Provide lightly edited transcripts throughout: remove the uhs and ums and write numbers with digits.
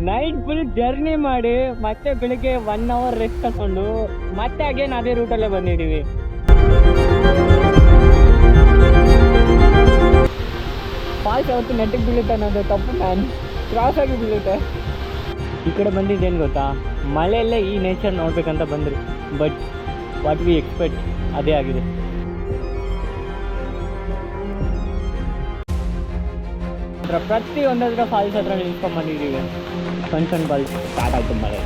Night full journey ಮಾಡಿ ಮತ್ತೆ ಬೆಳಿಗ್ಗೆ 1 ಅವರ್ ರೆಸ್ಟ್ ತಗೊಂಡು ಮತ್ತೆ ಅಗೇನ್ ಅದೇ ರೂಟಲ್ಲೇ ಬಂದಿದ್ದೀವಿ. ಫಾಲ್ಸ್ ಯಾವತ್ತು ನೆಟ್ಟಿಗೆ ಬೀಳುತ್ತೆ ಅನ್ನೋದು ತಪ್ಪು, ನಾನು ಕ್ರಾಸ್ ಆಗಿ ಬೀಳುತ್ತೆ. ಈ ಕಡೆ ಬಂದಿದ್ದೇನು ಗೊತ್ತಾ, ಮಳೆಯಲ್ಲೇ ಈ ನೇಚರ್ ನೋಡ್ಬೇಕಂತ ಬಂದ್ರಿ, ಬಟ್ ವಾಟ್ ವಿ ಎಕ್ಸ್ಪೆಕ್ಟ್ ಅದೇ ಆಗಿದೆ. ಪ್ರತಿ ಒಂದತ್ರ ಫಾಲ್ಸ್ ಹತ್ರ ನಿಲ್ಸ್ಕೊಂಡ್ಬಂದಿದ್ದೀವಿ. ಸಣ್ಣ ಫಾಲ್ಸ್ ಸ್ಟಾರ್ಟ್ ಆಯ್ತು ಮಳೆ.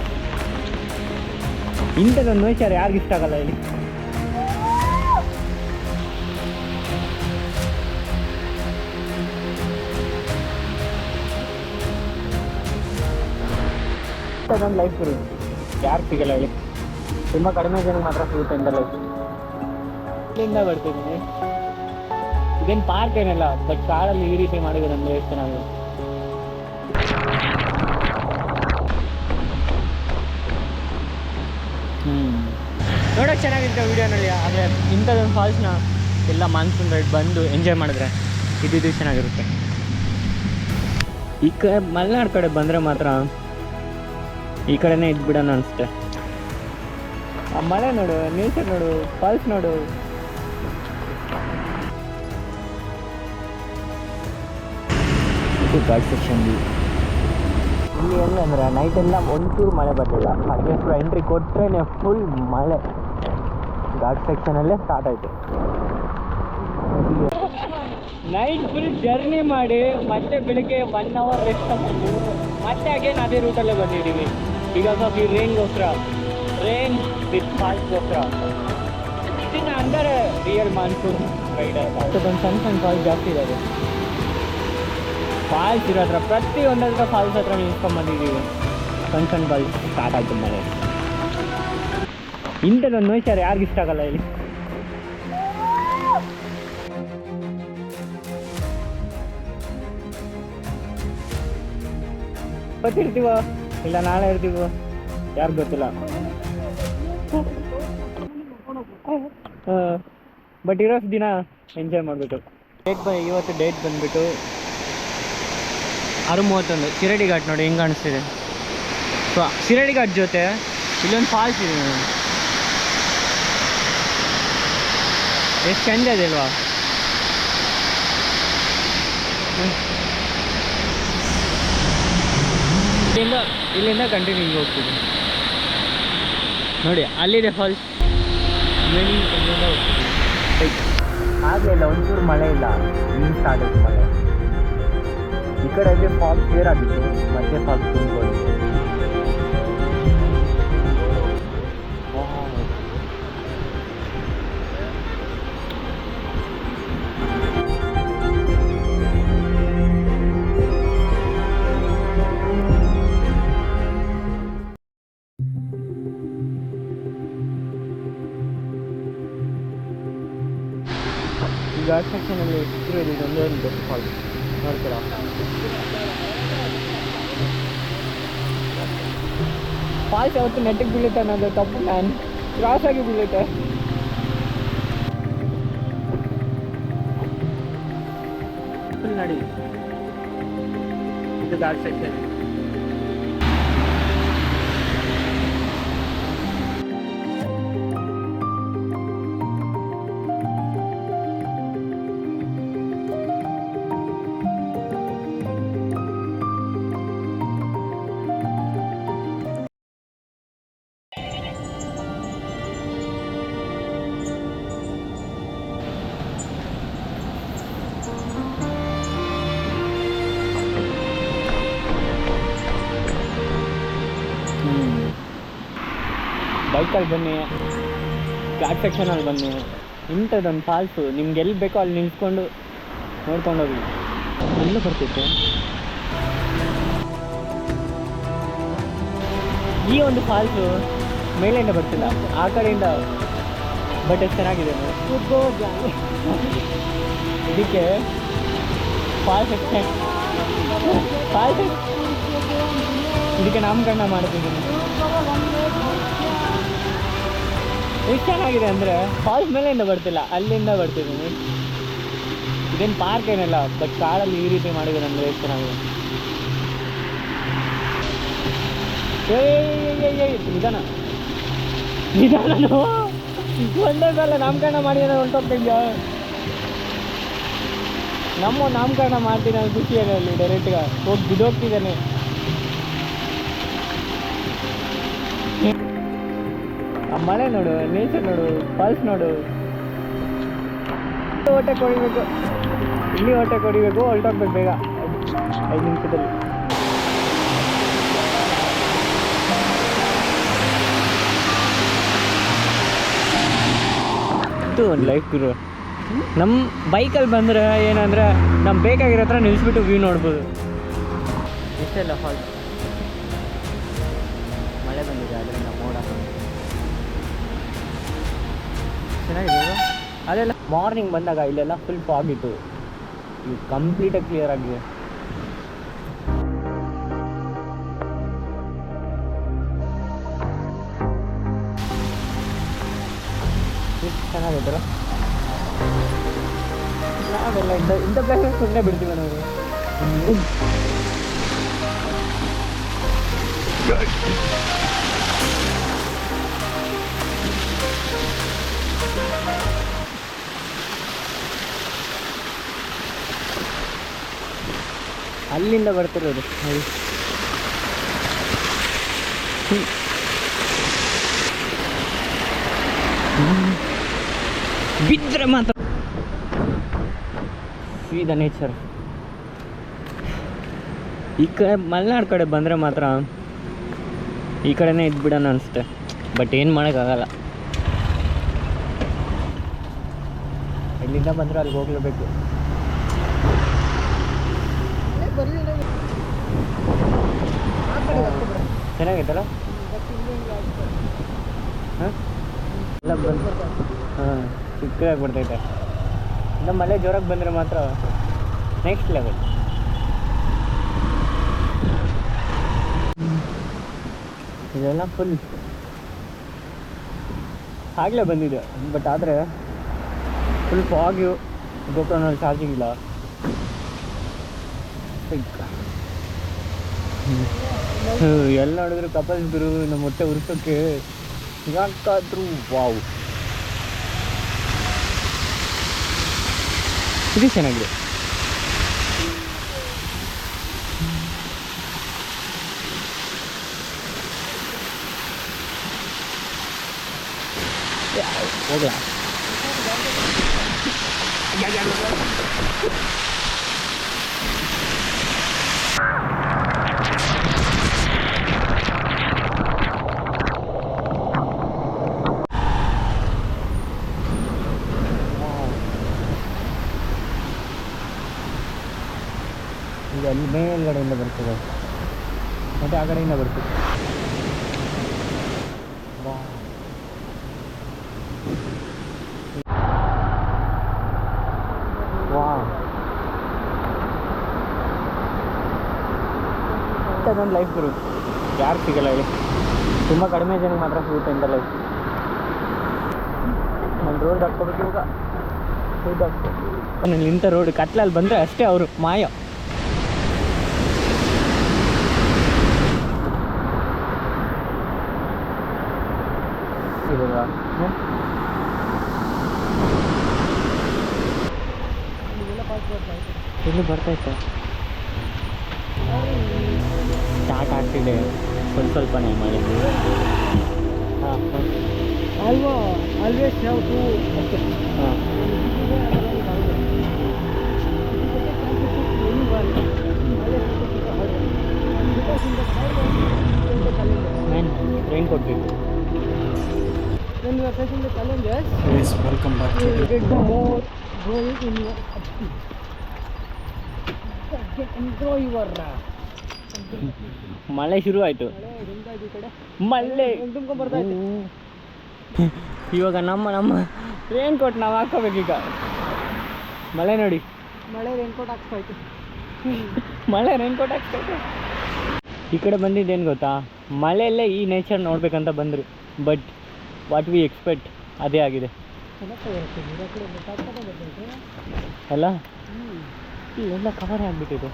ಇಂಥದ್ದೊಂದು ನೇಚರ್ ಯಾರಿಗೂ ಇಷ್ಟ ಆಗಲ್ಲ ಇಲ್ಲಿ. ಇಂಥದ್ದೊಂದು ಲೈಫ್ ಇರುತ್ತೆ, ಯಾರು ಸಿಗಲ್ಲ ಇಲ್ಲಿ. ತುಂಬ ಕಡಿಮೆ ಜನ ಮಾತ್ರ ಸಿಗುತ್ತೆ ಇಂಥ ಲೈಫ್. ಇಲ್ಲಿಂದ ಬರ್ತಿದ್ದೀನಿ. ಇದೇನು ಪಾರ್ಕ್ ಏನಿಲ್ಲ, ಬಟ್ ಕಾಡಲ್ಲಿ ಈ ರೀತಿ ಮಾಡಿದ್ರೆ ನಮ್ಗೆ ಎಷ್ಟು ಚೆನ್ನಾಗಿದೆ. ನೋಡೋಕೆ ಚೆನ್ನಾಗಿರುತ್ತೆ ವೀಡಿಯೋನಲ್ಲಿ. ಆದರೆ ಇಂಥದ್ದೊಂದು ಫಾಲ್ಸ್ನ ಎಲ್ಲ ಮಾನ್ಸೂನ್ ರೈಡ್ ಬಂದು ಎಂಜಾಯ್ ಮಾಡಿದ್ರೆ ಇದು ಚೆನ್ನಾಗಿರುತ್ತೆ. ಈ ಕಡೆ ಮಲೆನಾಡು ಕಡೆ ಬಂದರೆ ಮಾತ್ರ ಈ ಕಡೆನೇ ಇದ್ಬಿಡೋಣ ಅನಿಸುತ್ತೆ. ಆ ಮಳೆ ನೋಡು, ನೇಚರ್ ನೋಡು, ಫಾಲ್ಸ್ ನೋಡು. ಗಾಡ್ ಸೆಕ್ಷನ್ ಇಲ್ಲಿ ಹೆಂಗೆ ಅಂದರೆ ನೈಟೆಲ್ಲ ಒಂಚೂರು ಮಳೆ ಬರಲಿಲ್ಲ. ಅಡ್ಜಸ್ಟ್ ಎಂಟ್ರಿ ಕೊಟ್ಟರೆ ಫುಲ್ ಮಳೆ. ಘಾಟ್ ಸೆಕ್ಷನಲ್ಲೇ ಸ್ಟಾರ್ಟ್ ಆಯಿತು. ನೈಟ್ ಫುಲ್ ಜರ್ನಿ ಮಾಡಿ ಮತ್ತೆ ಬೆಳಿಗ್ಗೆ 1 ಅವರ್ ರೆಸ್ಟ್ ತಗೊಂಡು ಮತ್ತೆ ಅಗೇನ್ ಅದೇ ರೂಟಲ್ಲೇ ಬಂದಿದ್ದೀವಿ. ಬಿಕಾಸ್ ಆಫ್ ಈ ರೈನ್ ವಿತ್ ಫಾಲ್ಸ್ಗೋಸ್ಕರ. ಇದನ್ನ ಅಂದರೆ ರಿಯಲ್ ಮಾನ್ಸೂನ್ ರೈಡರ್. ಅದೊಂದು ಸಣ್ಣ ಫಾಲ್ಸ್ ಜಾಸ್ತಿ ಇರೋದು. ಫಾಲ್ಸ್ ಇರೋ ಹತ್ರ ಪ್ರತಿ ಒಂದತ್ರ ಫಾಲ್ಸ್ ಹತ್ರ ನಿಲ್ಸ್ಕೊಂಡ್ಬಂದಿದ್ದೀವಿ. ಸಣ್ಣ ಫಾಲ್ಸ್ ಸ್ಟಾರ್ಟ್ ಆಯ್ತು ಮಳೆ. ಇಂಥದ್ದೊಂದು ನೇಚರ್ ಯಾರಿಗೂ ಇಷ್ಟ ಆಗಲ್ಲ ಇಲ್ಲಿ. ಗೊತ್ತಿರ್ತೀವೋ ಇಲ್ಲ ನಾಳೆ ಇರ್ತೀವೋ ಯಾರು ಗೊತ್ತಿಲ್ಲ. ಬಟ್ ಇರೋಷ್ಟು ದಿನ ಎಂಜಾಯ್ ಮಾಡಿಬಿಟ್ಟು ಇವತ್ತು ಡೇಟ್ ಬಂದುಬಿಟ್ಟು 6:31. ಶಿರಡಿ ಘಾಟ್ ನೋಡಿ ಹೆಂಗೆ ಕಾಣಿಸ್ತಿದೆ. ಸೊ ಶಿರಡಿ ಘಾಟ್ ಜೊತೆ ಇಲ್ಲೊಂದು ಫಾಲ್ಸ್ ಇದೆ ನೋಡಿ, ಎಷ್ಟು ಚಂದ ಇದೆ ಅಲ್ವಾ. ಇಲ್ಲಿಂದ ಕಂಟಿನ್ಯೂ ಹೋಗ್ತೀವಿ ನೋಡಿ, ಅಲ್ಲಿದೆ ಫಾಲ್ಸ್. ಇಲ್ಲಿಂದ ಹೋಗ್ತೀವಿ. ಆಗಲಿಲ್ಲ, ಒಂಚೂರು ಮಳೆ ಇಲ್ಲ, ಈಗ ಸ್ಟಾರ್ಟ್ ಆಯ್ತು ಮಳೆ. ಈ ಕಡೆ ಫಾಲ್ಸ್ ಕ್ಲಿಯರ್ ಆಗಿತ್ತು, ಮತ್ತೆ ಫಾಲ್ಸ್ ತುಂಬಿಕೊಂಡಿತ್ತು. ಈ ಘಾಟ್ ಸೆಕ್ಷನಲ್ಲಿ ಇರೋದು ಇದೊಂದೇ ಒಂದು ಬೆಸ್ಟ್ ಫಾಲ್ಸ್ ನೋಡ್ತೀರಾ. ಫಾಲ್ಸ್ ಯಾವತ್ತು ನೆಟ್ಟಿಗೆ ಬೀಳುತ್ತೆ ಅನ್ನೋದು ತಪ್ಪು, ನಾನು ಕ್ರಾಸ್ ಆಗಿ ಬೀಳುತ್ತೆ. ಫುಲ್ ನಡಿ ಇದು ಘಾಟ್ ಸೆಕ್ಷನ್. ಬೈಕಲ್ಲಿ ಬನ್ನಿ, ಘಾಟ್ ಸೆಕ್ಷನಲ್ಲಿ ಬನ್ನಿ. ಇಂಥದ್ದೊಂದು ಫಾಲ್ಸು ನಿಮ್ಗೆ ಎಲ್ಲಿ ಬೇಕೋ ಅಲ್ಲಿ ನಿಲ್ಸ್ಕೊಂಡು ನೋಡ್ಕೊಂಡೋಗಿ. ಅಲ್ಲೂ ಬರ್ತಿತ್ತು ಈ ಒಂದು ಫಾಲ್ಸು. ಮೇಲಿಂದ ಬರ್ತಿಲ್ಲ, ಆ ಕಡೆಯಿಂದ. ಬಟ್ ಎಷ್ಟು ಚೆನ್ನಾಗಿದೆ ಇದಕ್ಕೆ ಫಾಲ್ಸ್ ಇದಕ್ಕೆ ನಾಮಕರಣ ಮಾಡ್ತಿದ್ದೀನಿ. ಎಷ್ಟು ಚೆನ್ನಾಗಿದೆ ಅಂದರೆ ಫಾಲ್ಸ್ ಮೇಲೆಯಿಂದ ಬರ್ತಿಲ್ಲ, ಅಲ್ಲಿಂದ ಬರ್ತಿದ್ದೀನಿ. ಇದೇನು ಪಾರ್ಕ್ ಏನಿಲ್ಲ, ಬಟ್ ಕಾಡಲ್ಲಿ ಈ ರೀತಿ ಮಾಡಿದ್ದಾರೆ ಅಂದರೆ ಎಷ್ಟು ಚೆನ್ನಾಗಿದೆ. ನಿಧಾನ ನಿಧಾನನು ಒಂದೇ ಸಲ ನಾಮಕರಣ ಮಾಡಿ ಹೊಂಟೋಗ್ತಿದ್ಯಾ. ನಮ್ಮ ನಾಮಕರಣ ಮಾಡ್ತೀನಿ ಅದು ಖುಷಿಯಲ್ಲಿ ಅಲ್ಲಿ ಡೈರೆಕ್ಟ್గా ಹೋಗಿ ಬಿದ್ದೋಗ್ತಿದ್ದಾನೆ. ಆ ಮಳೆ ನೋಡು, ನೇಚರ್ ನೋಡು, ಫಾಲ್ಸ್ ನೋಡು. ಹೊಟ್ಟೆ ಕೊಡಿಬೇಕು, ಇಲ್ಲಿ ಹೊಟ್ಟೆ ಕೊಡಿಬೇಕು, ಹೊರಟೋಗ್ಬೇಕು ಬೇಗ 5 ನಿಮಿಷದಲ್ಲಿ. ಇದು ಒಂದು ಲೈಫ್ ಗುರು. ನಮ್ಮ ಬೈಕಲ್ಲಿ ಬಂದರೆ ಏನಂದರೆ ನಮ್ಗೆ ಬೇಕಾಗಿರೋ ಹತ್ರ ನಿಲ್ಲಿಸ್ಬಿಟ್ಟು ವ್ಯೂ ನೋಡ್ಬೋದು. ಇಷ್ಟೆಲ್ಲ ಫಾಲ್ಸ್. ಮಳೆ ಬಂದಿದೆ ಅದರಿಂದ ಮೋಡ ಚೆನ್ನಾಗಿದೆ. ಅದೆಲ್ಲ ಮಾರ್ನಿಂಗ್ ಬಂದಾಗ ಇಲ್ಲೆಲ್ಲ ಫುಲ್ ಫಾಗ್ ಇತ್ತು, ಇದು ಕಂಪ್ಲೀಟಾಗಿ ಕ್ಲಿಯರ್ ಆಗಿದೆ. ಎಷ್ಟು ಚೆನ್ನಾಗಿದ್ರು. ನಾವೆಲ್ಲ ಇಂಥ ಪ್ಲೇಸ್ ಸುಮ್ಮನೆ ಬಿಡ್ತೀವಿ ನಾವು. ಅಲ್ಲಿಂದ ಬರ್ತಿರೋದು ಬಿದ್ದರೆ ಮಾತ್ರ ದ ನೇಚರ್. ಈ ಕಡೆ ಮಲೆನಾಡು ಕಡೆ ಬಂದರೆ ಮಾತ್ರ ಈ ಕಡೆನೇ ಇದ್ಬಿಡೋಣ ಅನಿಸುತ್ತೆ, ಬಟ್ ಏನು ಮಾಡೋಕ್ಕಾಗಲ್ಲ. ಎಲ್ಲಿಂದ ಬಂದರೆ ಅಲ್ಲಿಗೆ ಹೋಗ್ಲೇಬೇಕು. ಚೆನ್ನಾಗೈತಲ್ಲ ಹಾಂ ಎಲ್ಲ ಬಂದು ಹಾಂ ಚಿಕ್ಕದಾಗಿ ಬರ್ತೈತೆ. ಇನ್ನು ಮಳೆ ಜೋರಾಗಿ ಬಂದರೆ ಮಾತ್ರ ನೆಕ್ಸ್ಟ್ ಲೆವೆಲ್. ಇದೆಲ್ಲ ಫುಲ್ ಆಗಲೇ ಬಂದಿದೆ, ಬಟ್ ಆದರೆ ಫುಲ್ ಫಾಗ್ಯು. ಗೋಪ್ರೋನಲ್ಲಿ ಚಾರ್ಜಿಂಗ್ ಇಲ್ಲ. ಎಲ್ಲ ನೋಡಿದ್ರು ಕಪಲ್ಸ್ ಗುರು ನಮ್ಮ ಹೊಟ್ಟೆ ಉರ್ಸೋಕ್ಕೆ ಯಾಕಾದ್ರೂ ವಾವ್. ಇದು ಚೆನ್ನಾಗಿದೆ. ಹೋಗ್ಲಾ ಇದು ಅಲ್ಲಿ ಮೇಲ್ಗಡೆಯಿಂದ ಬರ್ತದೆ ಮತ್ತು ಆ ಕಡೆಯಿಂದ ಬರ್ತದೆ. ಅದೊಂದು ಲೈಫ್ ಗುರು, ಯಾರು ಸಿಗಲ್ಲ ಹೇಳಿ. ತುಂಬ ಕಡಿಮೆ ಜನಕ್ಕೆ ಮಾತ್ರ ಸಿಗುತ್ತೆ ಇಂಥ ಲೈಫ್. ನಾನು ರೋಡ್ ಹಾಕ್ಕೋಬೇಕು ಇವಾಗ. ನಾನು ಇಂಥ ರೋಡ್ ಕತ್ಲಲ್ಲಿ ಬಂದರೆ ಅಷ್ಟೇ ಅವರು ಮಾಯ. ಇಲ್ಲಿ ಬರ್ತೈತೆ, ಸ್ಟಾರ್ಟ್ ಆಗ್ತಿದೆ ಸ್ವಲ್ಪನೇ ಮಳೆ. ಹಾಂ ಅಲ್ವಾ ಆಲ್ವೇಸ್ ಹ್ಯಾವ್ ಟು. ಹಾಂ ರೈನ್ ಕೋಟ್ ಬೇಕು. When you are facing the challenges, yes, welcome back to get the more growing in your enjoy your ಮಳೆ ಶುರು ಆಯಿತು. ಮಳೆ ಬರ್ತಾಯಿತ್ತು ಇವಾಗ. ನಮ್ಮ ರೈನ್ ಕೋಟ್ ನಾವು ಹಾಕ್ಕೋಬೇಕೀಗ. ಮಳೆ ನೋಡಿ, ಮಳೆ ರೈನ್ ಕೋಟ್ ಹಾಕ್ಸ್ತಾಯಿತ್ತು. ಮಳೆ ರೈನ್ ಕೋಟ್ ಹಾಕ್ಸ್ತಾಯಿತ್ತು. ಈ ಕಡೆ ಬಂದಿದ್ದೇನು ಗೊತ್ತಾ, ಮಳೆಯಲ್ಲೇ ಈ ನೇಚರ್ ನೋಡ್ಬೇಕಂತ ಬಂದರು, ಬಟ್ ವಾಟ್ ವಿ ಎಕ್ಸ್ಪೆಕ್ಟ್ ಅದೇ ಆಗಿದೆ ಅಲ್ಲ. ಇವೆಲ್ಲ ಕವರೇ ಆಗಿಬಿಟ್ಟಿದೆ.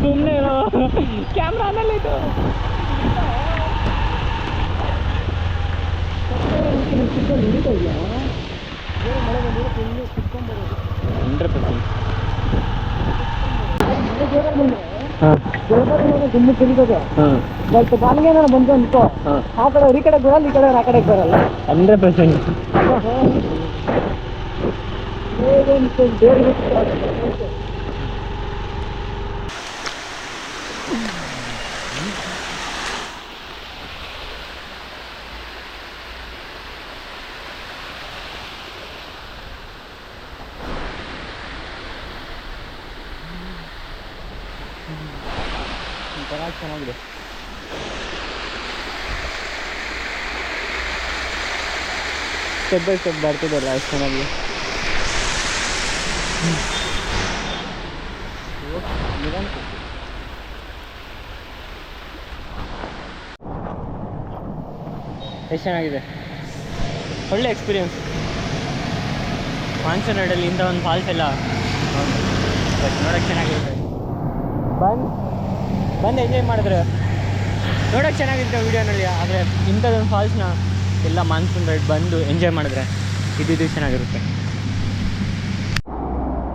ಸುಮ್ಮನೆ ಕ್ಯಾಮ್ರಾನಲ್ಲ ಇದು. ಬಟ್ ಬಾಲ್ಗೆ ಬಂದು ಅನ್ಕೋ, ಆ ಕಡೆ ಈ ಕಡೆ ಬರಲ್ಲ, ಈ ಕಡೆ ಆ ಕಡೆ ಬರಲ್ಲ. 100%. ಒಂಥರ ಚೆನ್ನಾಗಿದೆ. ಸ್ಟೆಪ್ ಬೈ ಸ್ಟೆಪ್ ಬರ್ತಿದ್ದಲ್ಲ ಅಷ್ಟು ಚೆನ್ನಾಗಿ. ಎಷ್ಟು ಚೆನ್ನಾಗಿದೆ, ಒಳ್ಳೆ ಎಕ್ಸ್ಪೀರಿಯನ್ಸ್. ಮಾನ್ಸೂನ್ ರೈಡಲ್ಲಿ ಇಂಥ ಒಂದು ಫಾಲ್ಸ್ ಎಲ್ಲ ನೋಡೋಕ್ಕೆ ಚೆನ್ನಾಗಿರುತ್ತೆ. ಬಂದು ಎಂಜಾಯ್ ಮಾಡಿದ್ರೆ ನೋಡೋಕ್ಕೆ ಚೆನ್ನಾಗಿರುತ್ತೆ ವೀಡಿಯೋನಲ್ಲಿ. ಆದರೆ ಇಂಥದ್ದೊಂದು ಫಾಲ್ಸ್ನ ಎಲ್ಲ ಮಾನ್ಸೂನ್ ರೈಡ್ ಬಂದು ಎಂಜಾಯ್ ಮಾಡಿದ್ರೆ ಇದು ಚೆನ್ನಾಗಿರುತ್ತೆ.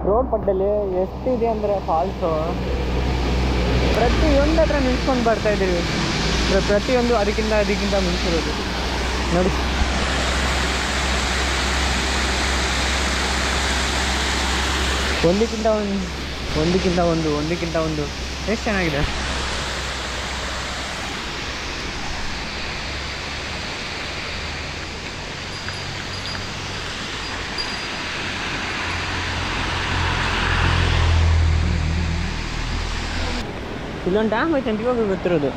ರೋಡ್ ಪಕ್ಕದಲ್ಲಿ ಎಷ್ಟಿದೆ ಅಂದರೆ ಫಾಲ್ಸು, ಪ್ರತಿಯೊಂದು ಹತ್ರ ನಿಲ್ಸ್ಕೊಂಡು ಬರ್ತಾಯಿದ್ದೀವಿ. ಪ್ರತಿಯೊಂದು ಅದಕ್ಕಿಂತ ಮುಂಚಿರೋದು ನೋಡಿ. ಒಂದಕ್ಕಿಂತ ಒಂದು ಎಷ್ಟು ಚೆನ್ನಾಗಿದೆ. ಇಲ್ಲೊಂದು ಡ್ಯಾಮ್ ಐತೆ ಅಂತ ಇವಾಗ ಗೊತ್ತಿರೋದು.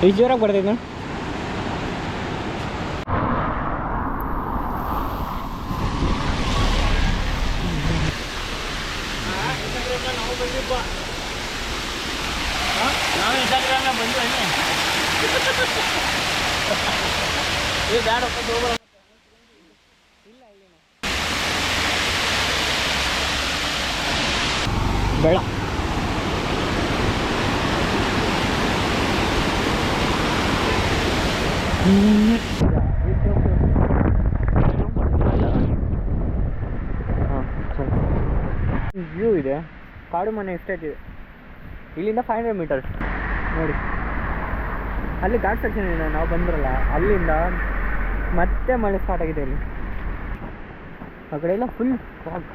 ಎಷ್ಟು ಜೋರಾಗಿ ಬರ್ತೈತೆ ನೋಡಿ. ನಾವು ಇನ್ಸ್ಟಾಗ್ರಾಮ್ನಾಗ ಬಂದು ಇದು ಬ್ಯಾಡಪ್ಪ ಹೋಗೋಣ. ಇಲ್ಲ ಬೇಡ. ವ್ಯೂ ಇದೆ, ಕಾಡು ಮನೆ ಎಸ್ಟೇಟ್ ಇದೆ. ಇಲ್ಲಿಂದ 500 ಮೀಟರ್ಸ್ ನೋಡಿ. ಅಲ್ಲಿ ಘಾಟ್ ಸೆಕ್ಷನ್ ಇದೆ, ನಾವು ಬಂದ್ರಲ್ಲ ಅಲ್ಲಿಂದ ಮತ್ತೆ ಮಳೆ ಸ್ಟಾರ್ಟ್ ಆಗಿದೆ. ಇಲ್ಲಿ ಆ ಕಡೆ ಎಲ್ಲ ಫುಲ್ ಫಾಗ್.